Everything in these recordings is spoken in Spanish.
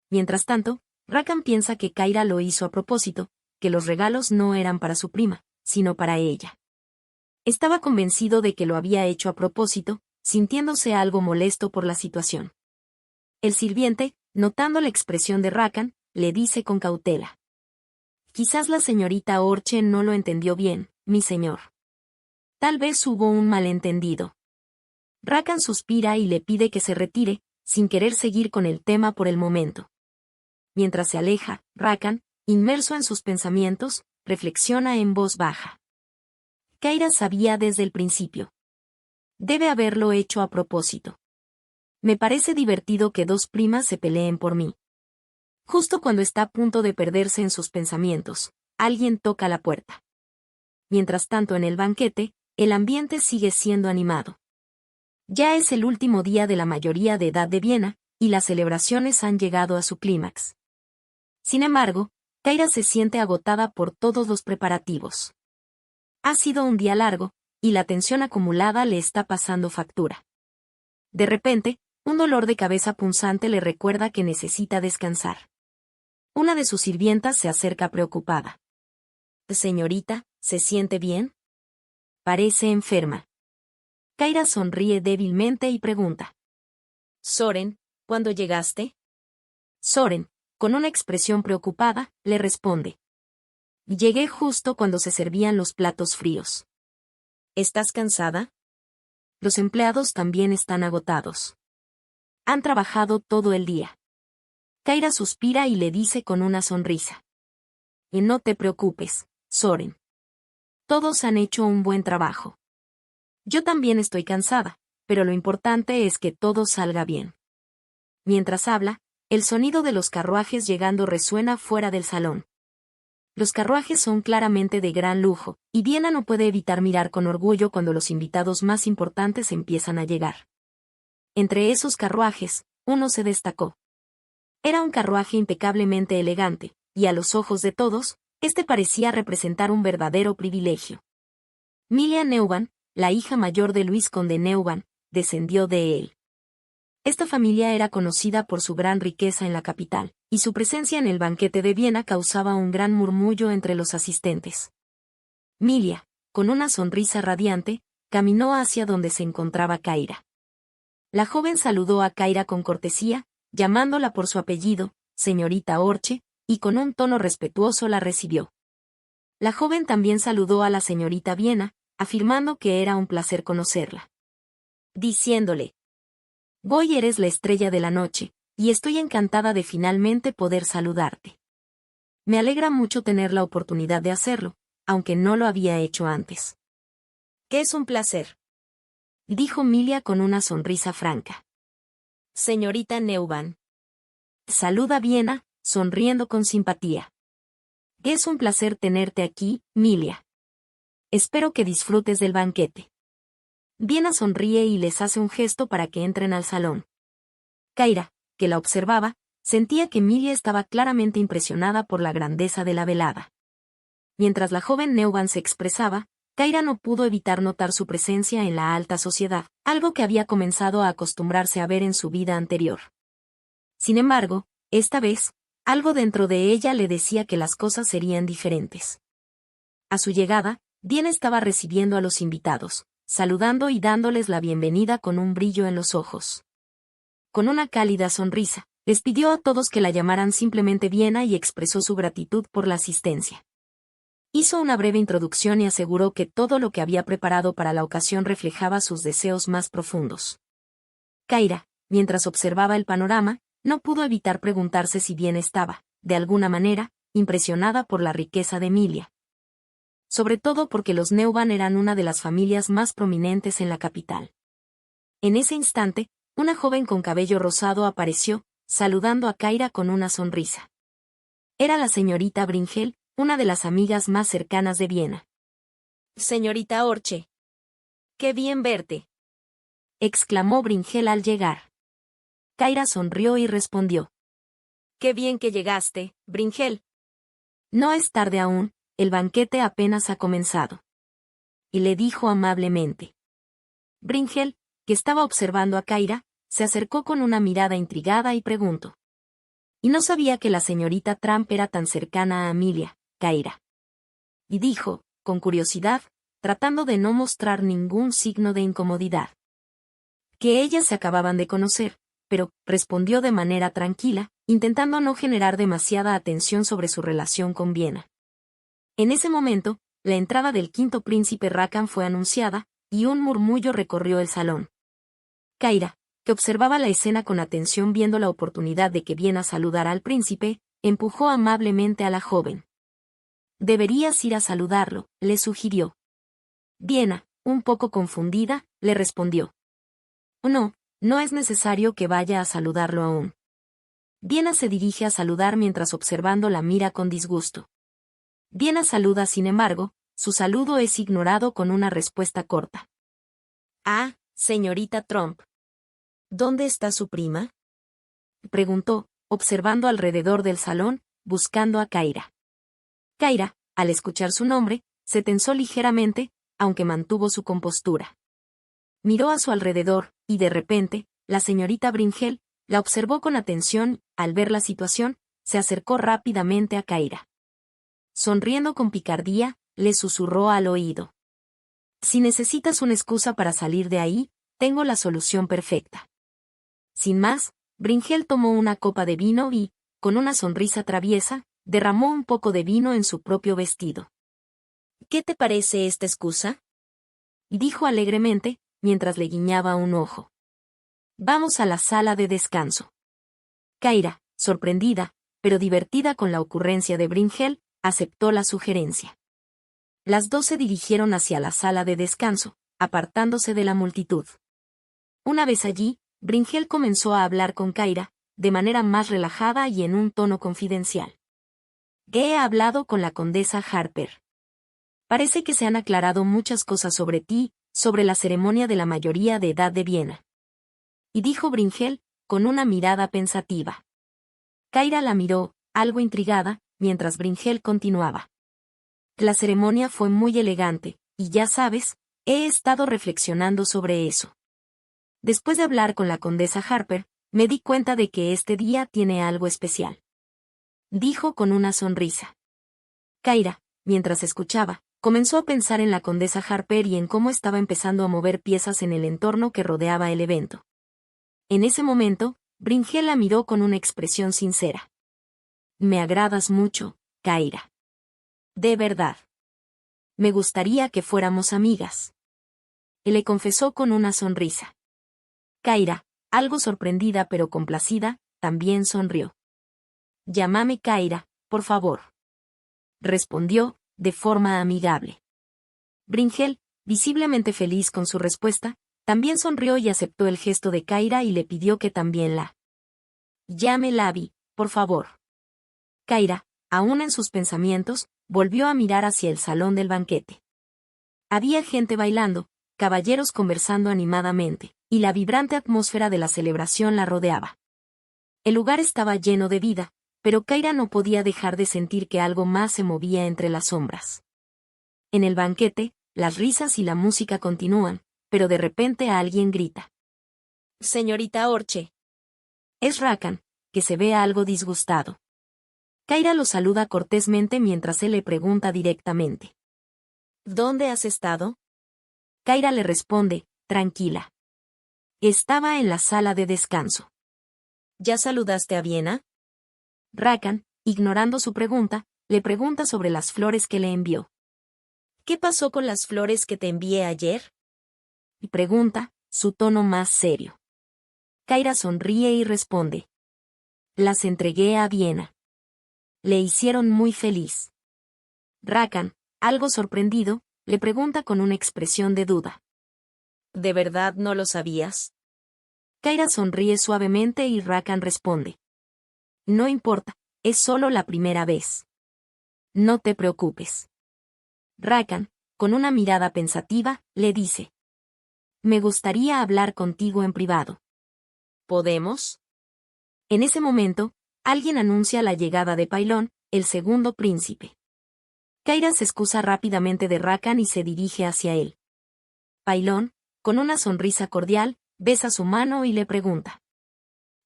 Mientras tanto, Rakan piensa que Kyra lo hizo a propósito, que los regalos no eran para su prima, sino para ella. Estaba convencido de que lo había hecho a propósito, sintiéndose algo molesto por la situación. El sirviente, notando la expresión de Rakan, le dice con cautela: «Quizás la señorita Orche no lo entendió bien, mi señor. Tal vez hubo un malentendido». Rakan suspira y le pide que se retire, sin querer seguir con el tema por el momento. Mientras se aleja, Rakan, inmerso en sus pensamientos, reflexiona en voz baja. Kyra sabía desde el principio. Debe haberlo hecho a propósito. Me parece divertido que dos primas se peleen por mí. Justo cuando está a punto de perderse en sus pensamientos, alguien toca la puerta. Mientras tanto en el banquete, el ambiente sigue siendo animado. Ya es el último día de la mayoría de edad de Viena, y las celebraciones han llegado a su clímax. Sin embargo, Kyra se siente agotada por todos los preparativos. Ha sido un día largo, y la tensión acumulada le está pasando factura. De repente, un dolor de cabeza punzante le recuerda que necesita descansar. Una de sus sirvientas se acerca preocupada. «Señorita, ¿se siente bien?» Parece enferma. Kyra sonríe débilmente y pregunta: «Soren, ¿cuándo llegaste?» Soren, con una expresión preocupada, le responde: «Llegué justo cuando se servían los platos fríos». «¿Estás cansada?» Los empleados también están agotados. Han trabajado todo el día. Kyra suspira y le dice con una sonrisa: «Y no te preocupes, Soren. Todos han hecho un buen trabajo. Yo también estoy cansada, pero lo importante es que todo salga bien». Mientras habla, el sonido de los carruajes llegando resuena fuera del salón. Los carruajes son claramente de gran lujo, y Viena no puede evitar mirar con orgullo cuando los invitados más importantes empiezan a llegar. Entre esos carruajes, uno se destacó. Era un carruaje impecablemente elegante, y a los ojos de todos, este parecía representar un verdadero privilegio. Milia Neumann, la hija mayor de Luis conde Neumann, descendió de él. Esta familia era conocida por su gran riqueza en la capital, y su presencia en el banquete de Viena causaba un gran murmullo entre los asistentes. Milia, con una sonrisa radiante, caminó hacia donde se encontraba Kyra. La joven saludó a Kyra con cortesía, llamándola por su apellido, señorita Orche, y con un tono respetuoso la recibió. La joven también saludó a la señorita Viena, afirmando que era un placer conocerla. Diciéndole: «Hoy eres la estrella de la noche, y estoy encantada de finalmente poder saludarte. Me alegra mucho tener la oportunidad de hacerlo, aunque no lo había hecho antes». «Que es un placer», dijo Milia con una sonrisa franca. «Señorita Neumann». Saluda Viena, sonriendo con simpatía. «Es un placer tenerte aquí, Milia. Espero que disfrutes del banquete». Viena sonríe y les hace un gesto para que entren al salón. Kyra, que la observaba, sentía que Milia estaba claramente impresionada por la grandeza de la velada. Mientras la joven Neumann se expresaba, Kyra no pudo evitar notar su presencia en la alta sociedad, algo que había comenzado a acostumbrarse a ver en su vida anterior. Sin embargo, esta vez, algo dentro de ella le decía que las cosas serían diferentes. A su llegada, Viena estaba recibiendo a los invitados, saludando y dándoles la bienvenida con un brillo en los ojos. Con una cálida sonrisa, les pidió a todos que la llamaran simplemente Viena y expresó su gratitud por la asistencia. Hizo una breve introducción y aseguró que todo lo que había preparado para la ocasión reflejaba sus deseos más profundos. Kyra, mientras observaba el panorama, no pudo evitar preguntarse si Viena estaba, de alguna manera, impresionada por la riqueza de Emilia. Sobre todo porque los Neumann eran una de las familias más prominentes en la capital. En ese instante, una joven con cabello rosado apareció, saludando a Kyra con una sonrisa. Era la señorita Bringel, una de las amigas más cercanas de Viena. «Señorita Orche. ¡Qué bien verte!», exclamó Bringel al llegar. Kyra sonrió y respondió: «Qué bien que llegaste, Bringel. No es tarde aún, el banquete apenas ha comenzado». Y le dijo amablemente. Bringel, que estaba observando a Kyra, se acercó con una mirada intrigada y preguntó: y no sabía que la señorita Trump era tan cercana a Amelia, Kyra. Y dijo, con curiosidad, tratando de no mostrar ningún signo de incomodidad, que ellas se acababan de conocer, pero respondió de manera tranquila, intentando no generar demasiada atención sobre su relación con Viena. En ese momento, la entrada del quinto príncipe Rackham fue anunciada, y un murmullo recorrió el salón. Kyra, que observaba la escena con atención viendo la oportunidad de que Viena saludara al príncipe, empujó amablemente a la joven. «Deberías ir a saludarlo», le sugirió. Viena, un poco confundida, le respondió. «No, no es necesario que vaya a saludarlo aún». Viena se dirige a saludar mientras observando la mira con disgusto. Viena saluda sin embargo, su saludo es ignorado con una respuesta corta. «Ah, señorita Trump. ¿Dónde está su prima?», preguntó, observando alrededor del salón, buscando a Kyra. Kyra, al escuchar su nombre, se tensó ligeramente, aunque mantuvo su compostura. Miró a su alrededor, y de repente, la señorita Bringel la observó con atención. Al ver la situación, se acercó rápidamente a Kyra. Sonriendo con picardía, le susurró al oído. «Si necesitas una excusa para salir de ahí, tengo la solución perfecta». Sin más, Bringel tomó una copa de vino y, con una sonrisa traviesa, derramó un poco de vino en su propio vestido. «¿Qué te parece esta excusa?», dijo alegremente, mientras le guiñaba un ojo. «Vamos a la sala de descanso». Kyra, sorprendida, pero divertida con la ocurrencia de Bringel, aceptó la sugerencia. Las dos se dirigieron hacia la sala de descanso, apartándose de la multitud. Una vez allí, Bringel comenzó a hablar con Kyra, de manera más relajada y en un tono confidencial. «He hablado con la condesa Harper. Parece que se han aclarado muchas cosas sobre ti, sobre la ceremonia de la mayoría de edad de Viena». Y dijo Bringel, con una mirada pensativa. Kyra la miró, algo intrigada, mientras Bringel continuaba. «La ceremonia fue muy elegante, y ya sabes, he estado reflexionando sobre eso. Después de hablar con la condesa Harper, me di cuenta de que este día tiene algo especial», dijo con una sonrisa. Kyra, mientras escuchaba, comenzó a pensar en la condesa Harper y en cómo estaba empezando a mover piezas en el entorno que rodeaba el evento. En ese momento, Bringel la miró con una expresión sincera. «Me agradas mucho, Kyra. De verdad. Me gustaría que fuéramos amigas», le confesó con una sonrisa. Kyra, algo sorprendida pero complacida, también sonrió. «Llámame Kyra, por favor», respondió, de forma amigable. Bringel, visiblemente feliz con su respuesta, también sonrió y aceptó el gesto de Kyra y le pidió que también la «llame Lavi, por favor». Kyra, aún en sus pensamientos, volvió a mirar hacia el salón del banquete. Había gente bailando, caballeros conversando animadamente, y la vibrante atmósfera de la celebración la rodeaba. El lugar estaba lleno de vida, pero Kyra no podía dejar de sentir que algo más se movía entre las sombras. En el banquete, las risas y la música continúan, pero de repente alguien grita. «Señorita Orche». Es Rackham, que se ve algo disgustado. Kyra lo saluda cortésmente mientras él le pregunta directamente. «¿Dónde has estado?». Kyra le responde, tranquila. «Estaba en la sala de descanso». «¿Ya saludaste a Viena?». Rackham, ignorando su pregunta, le pregunta sobre las flores que le envió. «¿Qué pasó con las flores que te envié ayer?». Y pregunta, su tono más serio. Kyra sonríe y responde. «Las entregué a Viena. Le hicieron muy feliz». Rackham, algo sorprendido, le pregunta con una expresión de duda. «¿De verdad no lo sabías?». Kyra sonríe suavemente y Rackham responde. «No importa, es solo la primera vez. No te preocupes». Rackham, con una mirada pensativa, le dice. «Me gustaría hablar contigo en privado». «¿Podemos?». En ese momento, alguien anuncia la llegada de Pailón, el segundo príncipe. Kyra se excusa rápidamente de Rackham y se dirige hacia él. Pailón, con una sonrisa cordial, besa su mano y le pregunta.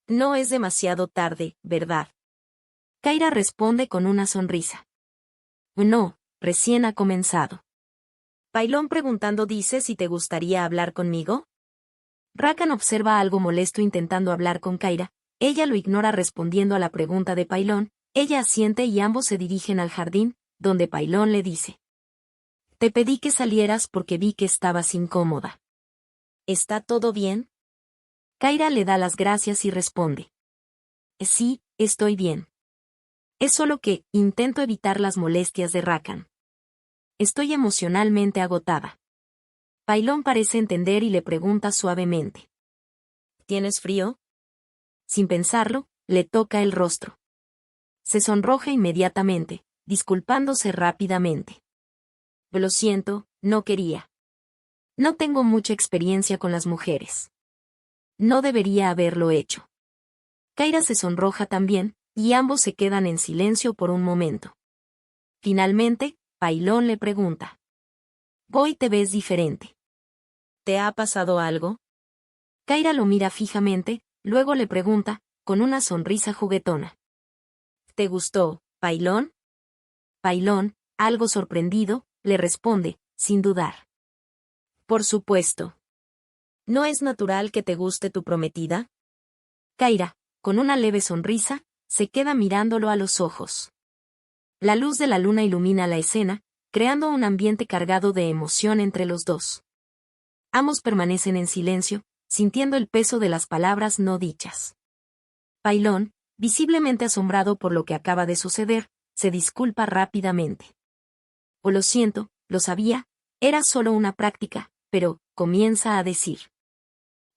«No es demasiado tarde, ¿verdad?». Kaira responde con una sonrisa. No, recién ha comenzado. Pailón preguntando dice si te gustaría hablar conmigo. Rakan observa algo molesto intentando hablar con Kaira, ella lo ignora respondiendo a la pregunta de Pailón, ella asiente y ambos se dirigen al jardín, donde Pailón le dice. Te pedí que salieras porque vi que estabas incómoda. ¿Está todo bien? Kaira le da las gracias y responde. Sí, estoy bien. Es solo que intento evitar las molestias de Rakan. Estoy emocionalmente agotada. Pailón parece entender y le pregunta suavemente. ¿Tienes frío? Sin pensarlo, le toca el rostro. Se sonroja inmediatamente, disculpándose rápidamente. Lo siento, no quería. No tengo mucha experiencia con las mujeres. No debería haberlo hecho. Kaira se sonroja también, y ambos se quedan en silencio por un momento. Finalmente, Pailón le pregunta. Hoy te ves diferente. ¿Te ha pasado algo? Kaira lo mira fijamente, luego le pregunta, con una sonrisa juguetona. ¿Te gustó, Pailón? Pailón, algo sorprendido, le responde, sin dudar. Por supuesto. ¿No es natural que te guste tu prometida? Kaira, con una leve sonrisa, se queda mirándolo a los ojos. La luz de la luna ilumina la escena, creando un ambiente cargado de emoción entre los dos. Ambos permanecen en silencio, sintiendo el peso de las palabras no dichas. Pailón, visiblemente asombrado por lo que acaba de suceder, se disculpa rápidamente. Lo siento, lo sabía, era solo una práctica, pero, comienza a decir.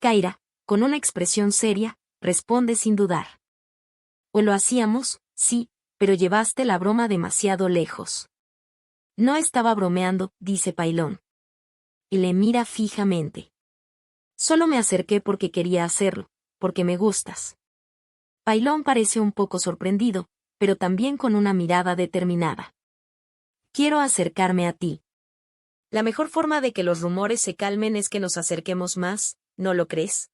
Kaira, con una expresión seria, responde sin dudar. Lo hacíamos, sí, pero llevaste la broma demasiado lejos. No estaba bromeando, dice Pailón. Y le mira fijamente. Solo me acerqué porque quería hacerlo, porque me gustas. Pailón parece un poco sorprendido, pero también con una mirada determinada. Quiero acercarme a ti. La mejor forma de que los rumores se calmen es que nos acerquemos más, ¿no lo crees?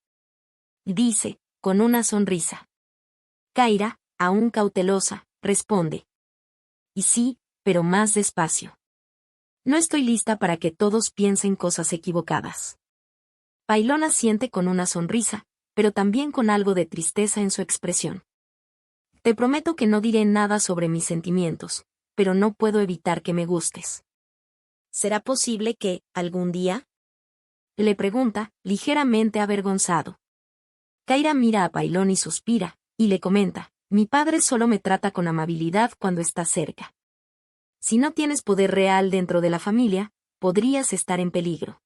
Dice, con una sonrisa. Kaira, aún cautelosa, responde. Y sí, pero más despacio. No estoy lista para que todos piensen cosas equivocadas. Pailón asiente con una sonrisa, pero también con algo de tristeza en su expresión. Te prometo que no diré nada sobre mis sentimientos, pero no puedo evitar que me gustes. ¿Será posible que, algún día? Le pregunta, ligeramente avergonzado. Kaira mira a Pailón y suspira, y le comenta, mi padre solo me trata con amabilidad cuando está cerca. Si no tienes poder real dentro de la familia, podrías estar en peligro.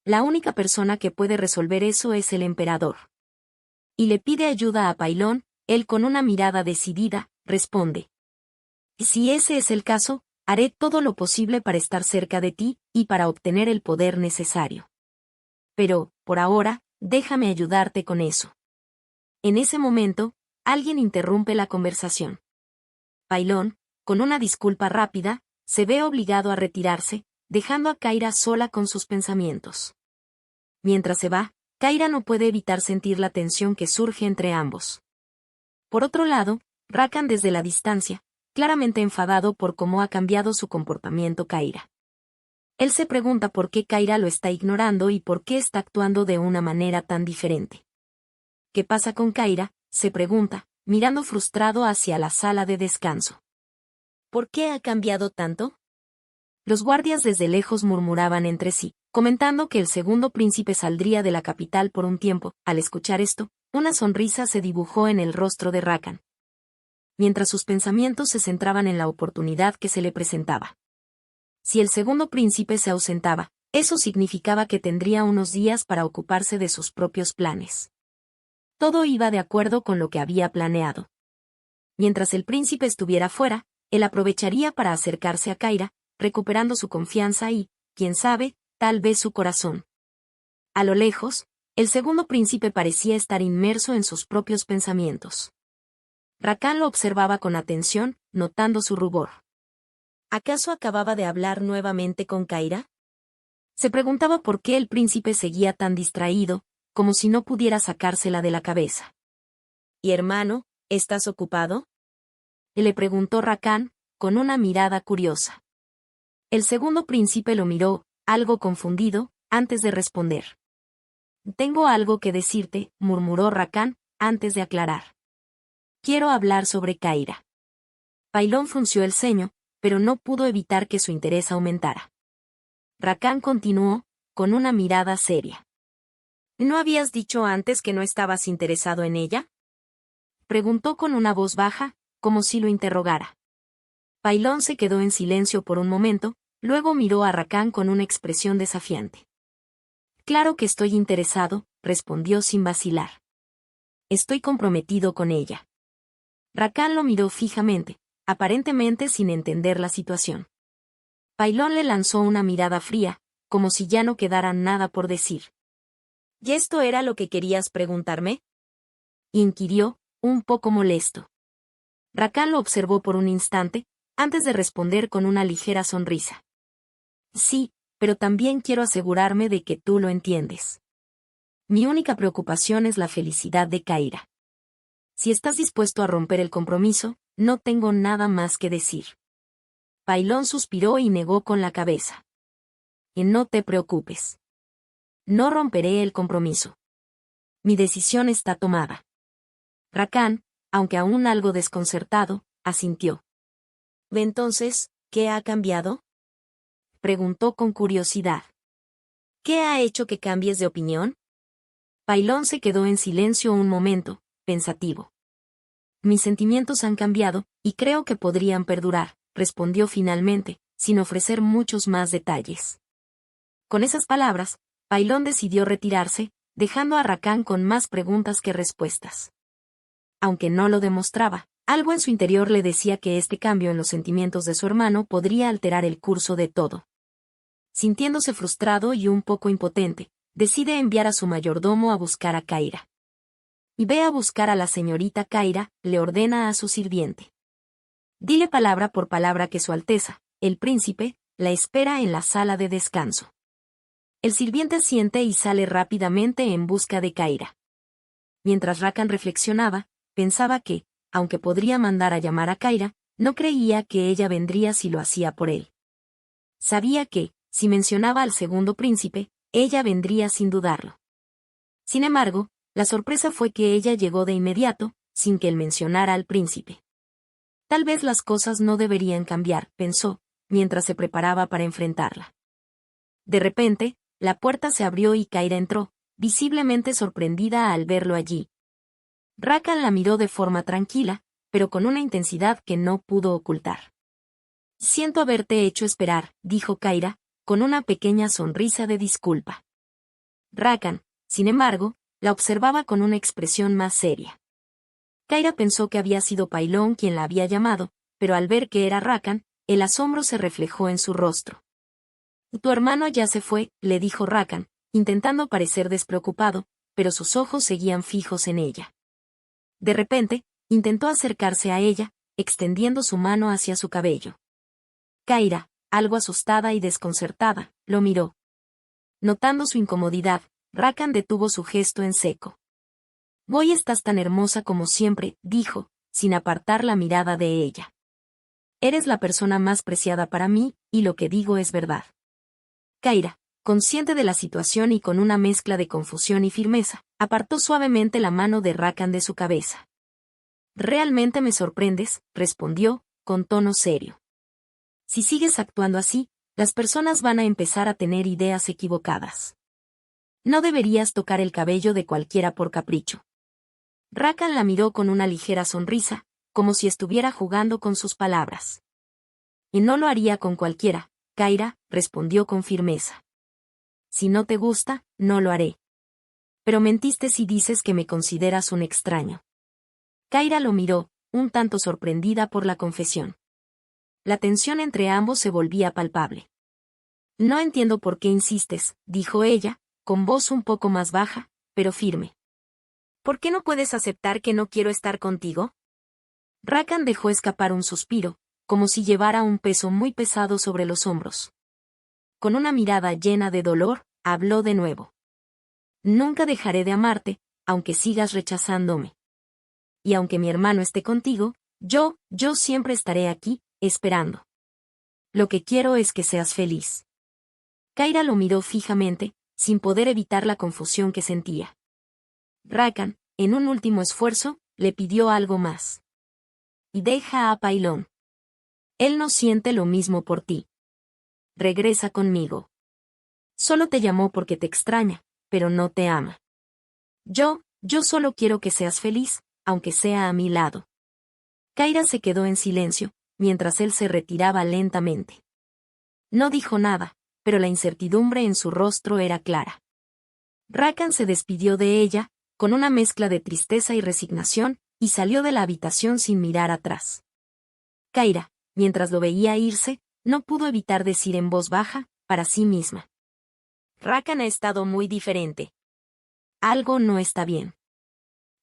La única persona que puede resolver eso es el emperador. Y le pide ayuda a Pailón, él con una mirada decidida, responde. Si ese es el caso, haré todo lo posible para estar cerca de ti, y para obtener el poder necesario. Pero, por ahora, déjame ayudarte con eso. En ese momento, alguien interrumpe la conversación. Pailón, con una disculpa rápida, se ve obligado a retirarse, dejando a Kaira sola con sus pensamientos. Mientras se va, Kaira no puede evitar sentir la tensión que surge entre ambos. Por otro lado, Rakan desde la distancia, claramente enfadado por cómo ha cambiado su comportamiento Kaira. Él se pregunta por qué Kaira lo está ignorando y por qué está actuando de una manera tan diferente. ¿Qué pasa con Kaira?, se pregunta, mirando frustrado hacia la sala de descanso. ¿Por qué ha cambiado tanto? Los guardias desde lejos murmuraban entre sí, comentando que el segundo príncipe saldría de la capital por un tiempo. Al escuchar esto, una sonrisa se dibujó en el rostro de Rakan, mientras sus pensamientos se centraban en la oportunidad que se le presentaba. Si el segundo príncipe se ausentaba, eso significaba que tendría unos días para ocuparse de sus propios planes. Todo iba de acuerdo con lo que había planeado. Mientras el príncipe estuviera fuera, él aprovecharía para acercarse a Kaira, recuperando su confianza y, quién sabe, tal vez su corazón. A lo lejos, el segundo príncipe parecía estar inmerso en sus propios pensamientos. Rakan lo observaba con atención, notando su rubor. ¿Acaso acababa de hablar nuevamente con Kaira? Se preguntaba por qué el príncipe seguía tan distraído, como si no pudiera sacársela de la cabeza. ¿Y hermano, estás ocupado? Le preguntó Rakan, con una mirada curiosa. El segundo príncipe lo miró, algo confundido, antes de responder. Tengo algo que decirte, murmuró Rakan, antes de aclarar. Quiero hablar sobre Kaira. Pailón frunció el ceño, pero no pudo evitar que su interés aumentara. Rakan continuó, con una mirada seria. ¿No habías dicho antes que no estabas interesado en ella? Preguntó con una voz baja, como si lo interrogara. Pailón se quedó en silencio por un momento, luego miró a Rakan con una expresión desafiante. Claro que estoy interesado, respondió sin vacilar. Estoy comprometido con ella. Rakan lo miró fijamente, aparentemente sin entender la situación. Pailón le lanzó una mirada fría, como si ya no quedara nada por decir. ¿Y esto era lo que querías preguntarme? Inquirió, un poco molesto. Rakan lo observó por un instante, antes de responder con una ligera sonrisa. Sí, pero también quiero asegurarme de que tú lo entiendes. Mi única preocupación es la felicidad de Kaira. Si estás dispuesto a romper el compromiso, no tengo nada más que decir. Pailón suspiró y negó con la cabeza. Y no te preocupes. No romperé el compromiso. Mi decisión está tomada. Rakan, aunque aún algo desconcertado, asintió. Entonces, ¿qué ha cambiado? Preguntó con curiosidad. ¿Qué ha hecho que cambies de opinión? Pailón se quedó en silencio un momento, pensativo. Mis sentimientos han cambiado, y creo que podrían perdurar, respondió finalmente, sin ofrecer muchos más detalles. Con esas palabras, Pailón decidió retirarse, dejando a Rakan con más preguntas que respuestas. Aunque no lo demostraba, algo en su interior le decía que este cambio en los sentimientos de su hermano podría alterar el curso de todo. Sintiéndose frustrado y un poco impotente, decide enviar a su mayordomo a buscar a Kaira. Y ve a buscar a la señorita Kaira, le ordena a su sirviente. Dile palabra por palabra que Su Alteza, el príncipe, la espera en la sala de descanso. El sirviente asiente y sale rápidamente en busca de Kaira. Mientras Rakan reflexionaba, pensaba que, aunque podría mandar a llamar a Kaira, no creía que ella vendría si lo hacía por él. Sabía que, si mencionaba al segundo príncipe, ella vendría sin dudarlo. Sin embargo, la sorpresa fue que ella llegó de inmediato, sin que él mencionara al príncipe. Tal vez las cosas no deberían cambiar, pensó, mientras se preparaba para enfrentarla. De repente, la puerta se abrió y Kaira entró, visiblemente sorprendida al verlo allí. Rakan la miró de forma tranquila, pero con una intensidad que no pudo ocultar. Siento haberte hecho esperar, dijo Kaira, con una pequeña sonrisa de disculpa. Rakan, sin embargo, la observaba con una expresión más seria. Kaira pensó que había sido Pailón quien la había llamado, pero al ver que era Rakan, el asombro se reflejó en su rostro. Tu hermano ya se fue, le dijo Rakan, intentando parecer despreocupado, pero sus ojos seguían fijos en ella. De repente, intentó acercarse a ella, extendiendo su mano hacia su cabello. Kaira, algo asustada y desconcertada, lo miró. Notando su incomodidad, Rakan detuvo su gesto en seco. Hoy estás tan hermosa como siempre, dijo, sin apartar la mirada de ella. Eres la persona más preciada para mí, y lo que digo es verdad. Kaira, consciente de la situación y con una mezcla de confusión y firmeza, apartó suavemente la mano de Rakan de su cabeza. Realmente me sorprendes, respondió, con tono serio. Si sigues actuando así, las personas van a empezar a tener ideas equivocadas. No deberías tocar el cabello de cualquiera por capricho. Rakan la miró con una ligera sonrisa, como si estuviera jugando con sus palabras. Y no lo haría con cualquiera, Kaira, respondió con firmeza. Si no te gusta, no lo haré. Pero mentiste si dices que me consideras un extraño. Kaira lo miró, un tanto sorprendida por la confesión. La tensión entre ambos se volvía palpable. No entiendo por qué insistes, dijo ella, con voz un poco más baja, pero firme. ¿Por qué no puedes aceptar que no quiero estar contigo? Rakan dejó escapar un suspiro, como si llevara un peso muy pesado sobre los hombros. Con una mirada llena de dolor, habló de nuevo. Nunca dejaré de amarte, aunque sigas rechazándome. Y aunque mi hermano esté contigo, Yo siempre estaré aquí, esperando. Lo que quiero es que seas feliz. Kaira lo miró fijamente, sin poder evitar la confusión que sentía. Rakan, en un último esfuerzo, le pidió algo más. Y deja a Pailón. Él no siente lo mismo por ti. Regresa conmigo. Solo te llamó porque te extraña, pero no te ama. Yo solo quiero que seas feliz, aunque sea a mi lado. Kaira se quedó en silencio, mientras él se retiraba lentamente. No dijo nada, pero la incertidumbre en su rostro era clara. Rakan se despidió de ella, con una mezcla de tristeza y resignación, y salió de la habitación sin mirar atrás. Kaira, mientras lo veía irse, no pudo evitar decir en voz baja, para sí misma. Rakan ha estado muy diferente. Algo no está bien.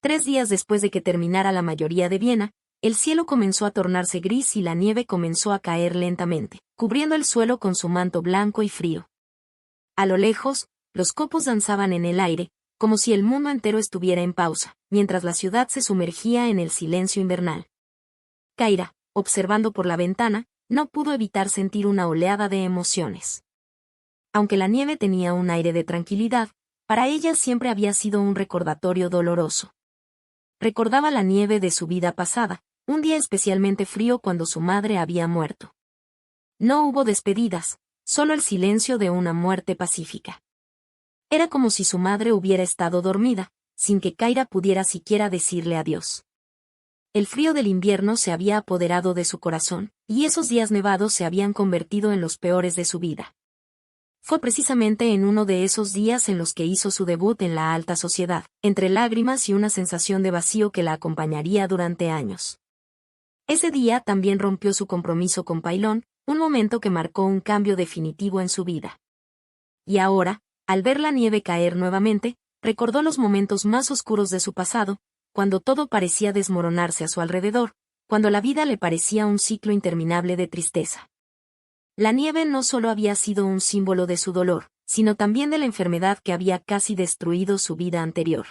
3 días después de que terminara la mayoría de Viena, el cielo comenzó a tornarse gris y la nieve comenzó a caer lentamente, cubriendo el suelo con su manto blanco y frío. A lo lejos, los copos danzaban en el aire, como si el mundo entero estuviera en pausa, mientras la ciudad se sumergía en el silencio invernal. Kaira, observando por la ventana, no pudo evitar sentir una oleada de emociones. Aunque la nieve tenía un aire de tranquilidad, para ella siempre había sido un recordatorio doloroso. Recordaba la nieve de su vida pasada, un día especialmente frío cuando su madre había muerto. No hubo despedidas, solo el silencio de una muerte pacífica. Era como si su madre hubiera estado dormida, sin que Kaira pudiera siquiera decirle adiós. El frío del invierno se había apoderado de su corazón, y esos días nevados se habían convertido en los peores de su vida. Fue precisamente en uno de esos días en los que hizo su debut en la alta sociedad, entre lágrimas y una sensación de vacío que la acompañaría durante años. Ese día también rompió su compromiso con Pailón, un momento que marcó un cambio definitivo en su vida. Y ahora, al ver la nieve caer nuevamente, recordó los momentos más oscuros de su pasado, cuando todo parecía desmoronarse a su alrededor, cuando la vida le parecía un ciclo interminable de tristeza. La nieve no solo había sido un símbolo de su dolor, sino también de la enfermedad que había casi destruido su vida anterior.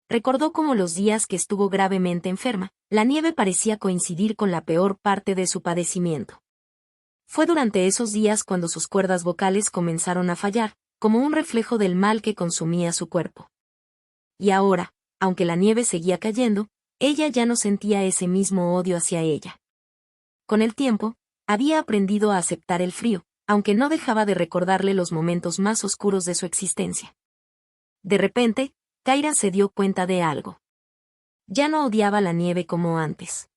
Recordó cómo los días que estuvo gravemente enferma, la nieve parecía coincidir con la peor parte de su padecimiento. Fue durante esos días cuando sus cuerdas vocales comenzaron a fallar, como un reflejo del mal que consumía su cuerpo. Y ahora, aunque la nieve seguía cayendo, ella ya no sentía ese mismo odio hacia ella. Con el tiempo, había aprendido a aceptar el frío, aunque no dejaba de recordarle los momentos más oscuros de su existencia. De repente, Kaira se dio cuenta de algo. Ya no odiaba la nieve como antes.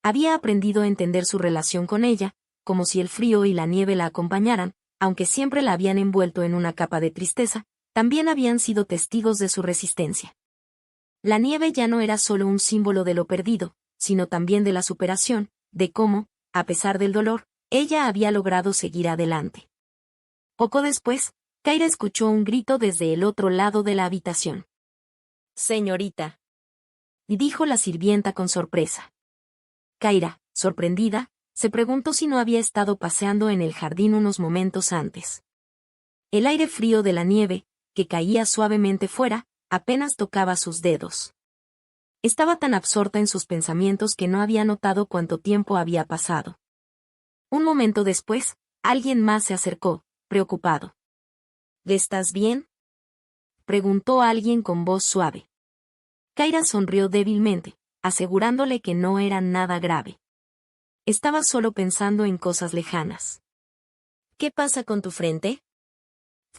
Había aprendido a entender su relación con ella, como si el frío y la nieve la acompañaran, aunque siempre la habían envuelto en una capa de tristeza, también habían sido testigos de su resistencia. La nieve ya no era solo un símbolo de lo perdido, sino también de la superación, de cómo, a pesar del dolor, ella había logrado seguir adelante. Poco después, Kaira escuchó un grito desde el otro lado de la habitación. «Señorita», y dijo la sirvienta con sorpresa. Kaira, sorprendida, se preguntó si no había estado paseando en el jardín unos momentos antes. El aire frío de la nieve, que caía suavemente fuera, apenas tocaba sus dedos. Estaba tan absorta en sus pensamientos que no había notado cuánto tiempo había pasado. Un momento después, alguien más se acercó, preocupado. «¿Estás bien?», preguntó alguien con voz suave. Kaira sonrió débilmente, asegurándole que no era nada grave. Estaba solo pensando en cosas lejanas. «¿Qué pasa con tu frente?»,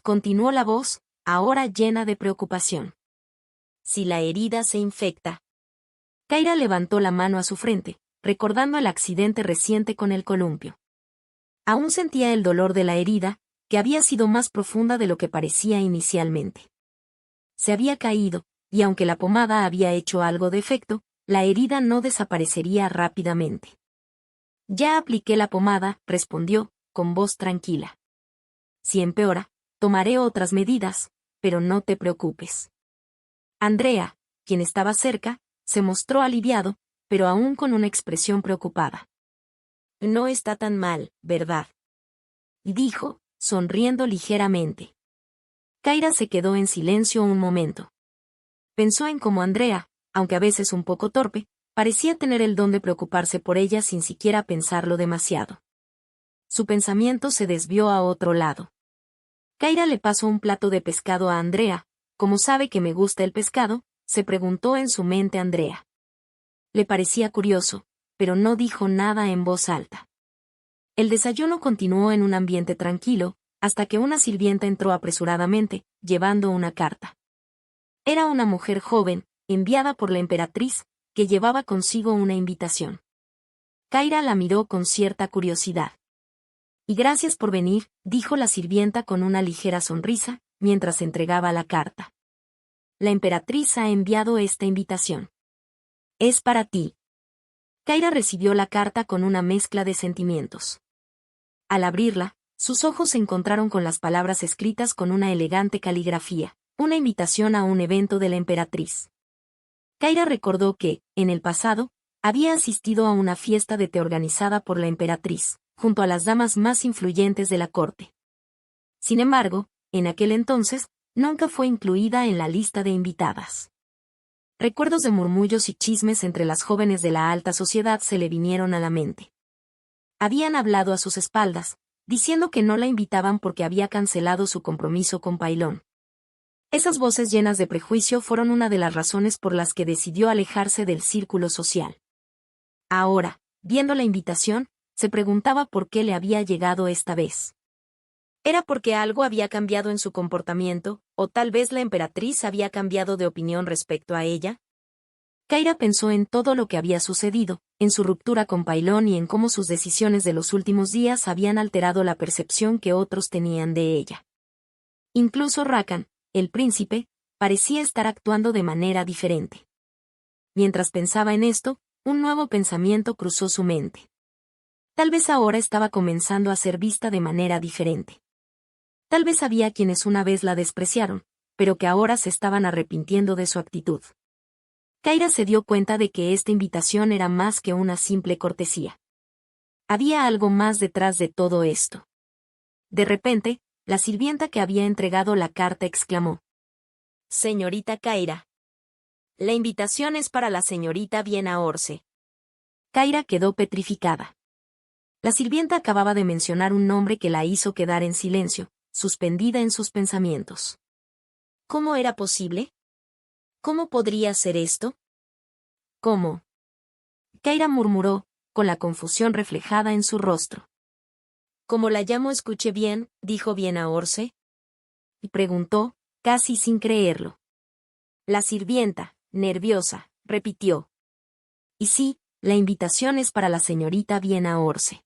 continuó la voz, ahora llena de preocupación. «Si la herida se infecta». Kaira levantó la mano a su frente, recordando el accidente reciente con el columpio. Aún sentía el dolor de la herida, que había sido más profunda de lo que parecía inicialmente. Se había caído, y aunque la pomada había hecho algo de efecto, la herida no desaparecería rápidamente. «Ya apliqué la pomada», respondió, con voz tranquila. «Si empeora, tomaré otras medidas, pero no te preocupes». Andrea, quien estaba cerca, se mostró aliviado, pero aún con una expresión preocupada. «No está tan mal, ¿verdad?», dijo, sonriendo ligeramente. Kaira se quedó en silencio un momento. Pensó en cómo Andrea, aunque a veces un poco torpe, Parecía tener el don de preocuparse por ella sin siquiera pensarlo demasiado. Su pensamiento se desvió a otro lado. Kaira le pasó un plato de pescado a Andrea. ¿Cómo sabe que me gusta el pescado?, se preguntó en su mente Andrea. Le parecía curioso, pero no dijo nada en voz alta. El desayuno continuó en un ambiente tranquilo, hasta que una sirvienta entró apresuradamente, llevando una carta. Era una mujer joven, enviada por la emperatriz, que llevaba consigo una invitación. Kaira la miró con cierta curiosidad. Y gracias por venir, dijo la sirvienta con una ligera sonrisa, mientras entregaba la carta. La emperatriz ha enviado esta invitación. Es para ti. Kaira recibió la carta con una mezcla de sentimientos. Al abrirla, sus ojos se encontraron con las palabras escritas con una elegante caligrafía, una invitación a un evento de la emperatriz. Kaira recordó que, en el pasado, había asistido a una fiesta de té organizada por la emperatriz, junto a las damas más influyentes de la corte. Sin embargo, en aquel entonces, nunca fue incluida en la lista de invitadas. Recuerdos de murmullos y chismes entre las jóvenes de la alta sociedad se le vinieron a la mente. Habían hablado a sus espaldas, diciendo que no la invitaban porque había cancelado su compromiso con Pailón. Esas voces llenas de prejuicio fueron una de las razones por las que decidió alejarse del círculo social. Ahora, viendo la invitación, se preguntaba por qué le había llegado esta vez. ¿Era porque algo había cambiado en su comportamiento, o tal vez la emperatriz había cambiado de opinión respecto a ella? Kaira pensó en todo lo que había sucedido, en su ruptura con Pailón y en cómo sus decisiones de los últimos días habían alterado la percepción que otros tenían de ella. Incluso Rakan, el príncipe, parecía estar actuando de manera diferente. Mientras pensaba en esto, un nuevo pensamiento cruzó su mente. Tal vez ahora estaba comenzando a ser vista de manera diferente. Tal vez había quienes una vez la despreciaron, pero que ahora se estaban arrepintiendo de su actitud. Kaira se dio cuenta de que esta invitación era más que una simple cortesía. Había algo más detrás de todo esto. De repente, la sirvienta que había entregado la carta exclamó: «Señorita Kaira. La invitación es para la señorita Viena Orce». Kaira quedó petrificada. La sirvienta acababa de mencionar un nombre que la hizo quedar en silencio, suspendida en sus pensamientos. ¿Cómo era posible? ¿Cómo podría ser esto? ¿Cómo? Kaira murmuró, con la confusión reflejada en su rostro. «¿Cómo la llamo? Escuché bien», dijo Viena Orce. Y preguntó, casi sin creerlo. La sirvienta, nerviosa, repitió: «Y sí, la invitación es para la señorita Viena Orce».